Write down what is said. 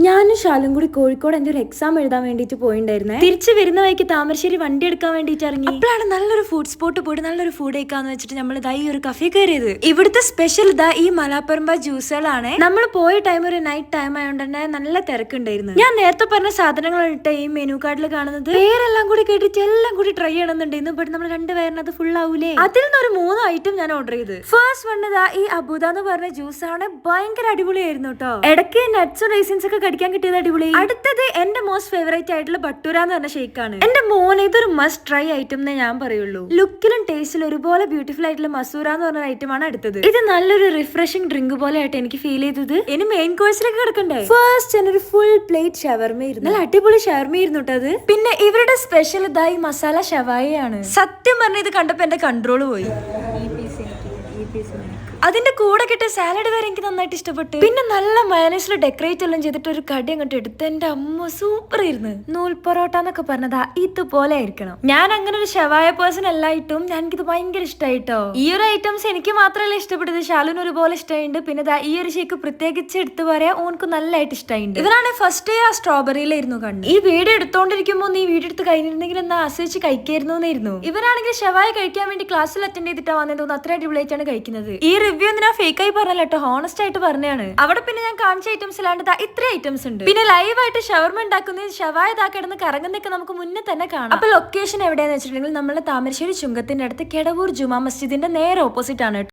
ഞാനും ഷാലും കൂടി കോഴിക്കോട് എന്റെ ഒരു എക്സാം എഴുതാൻ വേണ്ടിട്ട് പോയിണ്ടായിരുന്നേ. തിരിച്ചു വരുന്ന വഴിക്ക് താമരശ്ശേരി വണ്ടി എടുക്കാൻ വേണ്ടിട്ട് ഇറങ്ങി. അപ്പോഴാണ് നല്ലൊരു ഫുഡ് സ്പോട്ട് പോയിട്ട് നല്ലൊരു ഫുഡ് കഴിക്കാന്ന് വെച്ചിട്ട് നമ്മൾ ഇതാ ഈ ഒരു കഫേ കയറിയത്. ഇവിടുത്തെ സ്പെഷ്യൽ ഇതാ ഈ മലാപ്പറമ്പ ജ്യൂസുകളാണ്. നമ്മൾ പോയ ടൈം ഒരു നൈറ്റ് ടൈം ആയതുകൊണ്ട് തന്നെ നല്ല തിരക്കുണ്ടായിരുന്നു. ഞാൻ നേരത്തെ പറഞ്ഞ സാധനങ്ങളിട്ട് ഈ മെനു കാർഡിൽ കാണുന്നത് പേരെല്ലാം കൂടി കേട്ടിട്ട് എല്ലാം കൂടി ട്രൈ ചെയ്യണമെന്നുണ്ടായിരുന്നു. ബട്ട് നമ്മൾ രണ്ടുപേരും അത് ഫുൾ ആവൂലേ. അതിൽ നിന്ന് ഒരു 3 ഐറ്റം ഞാൻ ഓർഡർ ചെയ്ത്. ഫസ്റ്റ് വൺ ഇതാ ഈ അബുദ എന്ന് പറഞ്ഞ ജ്യൂസ് ആണ്. ഭയങ്കര അടിപൊളിയായിരുന്നു കേട്ടോ. ഇടയ്ക്ക് നട്ട്സും റൈസിൻസ് ഒക്കെ കടിക്കാൻ കിട്ടിയത് അടിപൊളി. അടുത്തത് എന്റെ മോസ്റ്റ് ഫേവറേറ്റ് ആയിട്ടുള്ള ബട്ടൂര എന്ന് പറഞ്ഞ ഷേക്കാണ്. എന്റെ മോനെ ഇതൊരു മസ്റ്റ് ട്രൈ ഐറ്റം എന്നേ ഞാൻ പറയുള്ളൂ. ലുക്കിലും ടേസ്റ്റിലും ഒരുപോലെ ബ്യൂട്ടിഫുൾ ആയിട്ടുള്ള മസൂര എന്ന് പറഞ്ഞ ഐറ്റം ആണ് അടുത്തത്. ഇത് നല്ലൊരു റിഫ്രഷിംഗ് ഡ്രിങ്ക് പോലെ ആയിട്ട് എനിക്ക് ഫീൽ ചെയ്തത്. ഇനി മെയിൻ കോഴ്സിലേക്ക് കിടക്കണ്ടേ. ഫസ്റ്റ് ഒരു ഫുൾ പ്ലേറ്റ് ഷവർമയായിരുന്നു. നല്ല അടിപൊളി ഷവർമയായിരുന്നു കേട്ടോ അത്. പിന്നെ ഇവരുടെ സ്പെഷ്യൽ ഇതായി മസാല ഷവായിയാണ്. സത്യം പറഞ്ഞ ഇത് കണ്ടപ്പോ എന്റെ കൺട്രോള് പോയി. അതിന്റെ കൂടെ കിട്ടിയ സാലഡ് വരെ എനിക്ക് നന്നായിട്ട് ഇഷ്ടപ്പെട്ടു. പിന്നെ നല്ല മയനൈസിൽ ഡെക്കറേറ്റ് എല്ലാം ചെയ്തിട്ട് ഒരു കടി അങ്ങോട്ട് എടുത്ത് എന്റെ അമ്മ സൂപ്പർ ആയിരുന്നു. നൂൽ പൊറോട്ട എന്നൊക്കെ പറഞ്ഞതാ ഇതുപോലെ ആയിരിക്കണം. ഞാൻ അങ്ങനെ ഒരു ഷവായ പേഴ്സൺ എല്ലായിട്ടും എനിക്കിത് ഭയങ്കര ഇഷ്ടമായിട്ടോ. ഈ ഒരു ഐറ്റംസ് എനിക്ക് മാത്രമല്ല ഇഷ്ടപ്പെട്ടത്, ഷാലുന് ഒരുപോലെ ഇഷ്ടമായിട്ടുണ്ട്. പിന്നെ ഈ ഒരു ഷേക്ക് പ്രത്യേകിച്ച് എടുത്ത് പറയാ ഓനക്ക് നല്ലതായിട്ട് ഇഷ്ടമായിട്ടുണ്ട്. ഇവരാണ് ഫസ്റ്റ് ആ സ്ട്രോബെറിയിലായിരുന്നു കണ്ടു. ഈ വീഡിയോ എടുത്തോണ്ടിരിക്കുമ്പോ നീ വീഡിയോ എടുത്ത് കഴിഞ്ഞിട്ടുണ്ടെങ്കിൽ എന്നാ ആസ്വദിച്ച് കഴിക്കായിരുന്നു. ഇവരാണെങ്കിൽ ഷവായ കഴിക്കാൻ വേണ്ടി ക്ലാസ്സിൽ അറ്റൻഡ് ചെയ്തിട്ടാ വന്നത് തോന്നുന്നു. അത്ര അടിപൊളിയായിട്ടാണ് കഴിക്കുന്നത്. ഈ റിവ്യൂ എന്തിനാ ഫേക്ക് ആയി പറഞ്ഞല്ലോ കേട്ടോ, ഹോണസ്റ്റ് ആയിട്ട് പറഞ്ഞാണ്. അവിടെ പിന്നെ ഞാൻ കാണിച്ച ഐറ്റംസ് അല്ലാണ്ട് ഇത്ര ഐറ്റംസ് ഉണ്ട്. പിന്നെ ലൈവ് ആയിട്ട് ഷവർമ ഉണ്ടാക്കുന്ന ഷവായ കിടന്ന് കറങ്ങുന്നൊക്കെ നമുക്ക് മുന്നേ തന്നെ കാണാം. അപ്പൊ ലൊക്കേഷൻ എവിടെയാന്ന് വെച്ചിട്ടുണ്ടെങ്കിൽ നമ്മളെ താമരശ്ശേരി ചുങ്കത്തിന്റെ അടുത്ത് കെടവൂർ ജുമാ മസ്ജിദിന്റെ നേരെ ഓപ്പോസിറ്റ് ആണ്.